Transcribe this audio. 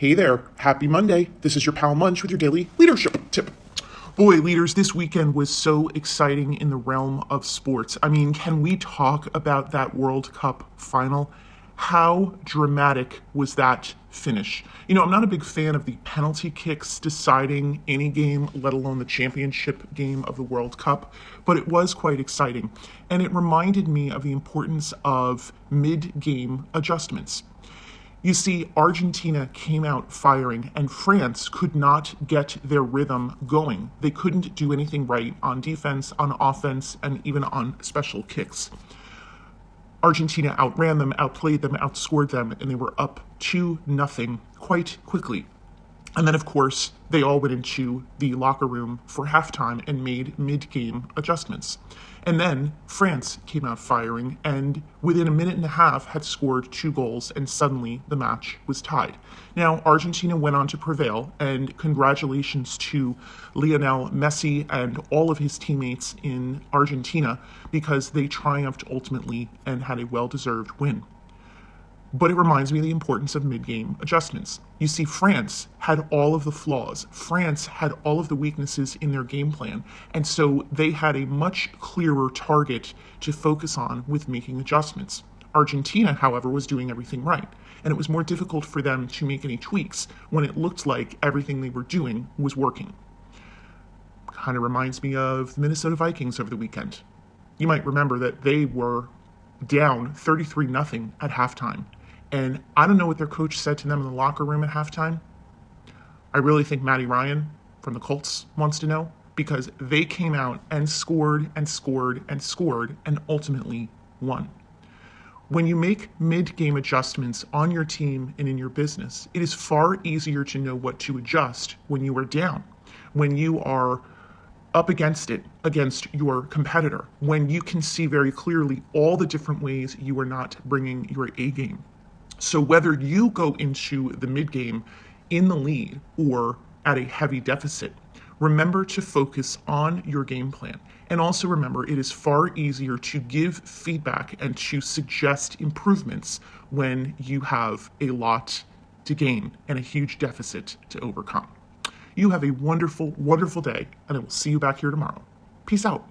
Hey there, happy Monday. This is your pal Munch with your daily leadership tip. Boy, leaders, this weekend was so exciting in the realm of sports. I mean, can we talk about that World Cup final? How dramatic was that finish? You know, I'm not a big fan of the penalty kicks deciding any game, let alone the championship game of the World Cup, but it was quite exciting. And it reminded me of the importance of mid-game adjustments. You see, Argentina came out firing, and France could not get their rhythm going. They couldn't do anything right on defense, on offense, and even on special kicks. Argentina outran them, outplayed them, outscored them, and they were up 2-0 quite quickly. And then, of course, they all went into the locker room for halftime and made mid-game adjustments. And then France came out firing, and within a minute and a half had scored 2 goals, and suddenly the match was tied. Now, Argentina went on to prevail, and congratulations to Lionel Messi and all of his teammates in Argentina, because they triumphed ultimately and had a well-deserved win. But it reminds me of the importance of mid-game adjustments. You see, France had all of the flaws. France had all of the weaknesses in their game plan. And so they had a much clearer target to focus on with making adjustments. Argentina, however, was doing everything right. And it was more difficult for them to make any tweaks when it looked like everything they were doing was working. Kind of reminds me of the Minnesota Vikings over the weekend. You might remember that they were down 33-0 at halftime. And I don't know what their coach said to them in the locker room at halftime. I really think Matty Ryan from the Colts wants to know, because they came out and scored and scored and scored and ultimately won. When you make mid-game adjustments on your team and in your business, it is far easier to know what to adjust when you are down, when you are up against it, against your competitor, when you can see very clearly all the different ways you are not bringing your A game. So whether you go into the mid-game in the lead or at a heavy deficit, remember to focus on your game plan. And also remember, it is far easier to give feedback and to suggest improvements when you have a lot to gain and a huge deficit to overcome. You have a wonderful, wonderful day, and I will see you back here tomorrow. Peace out.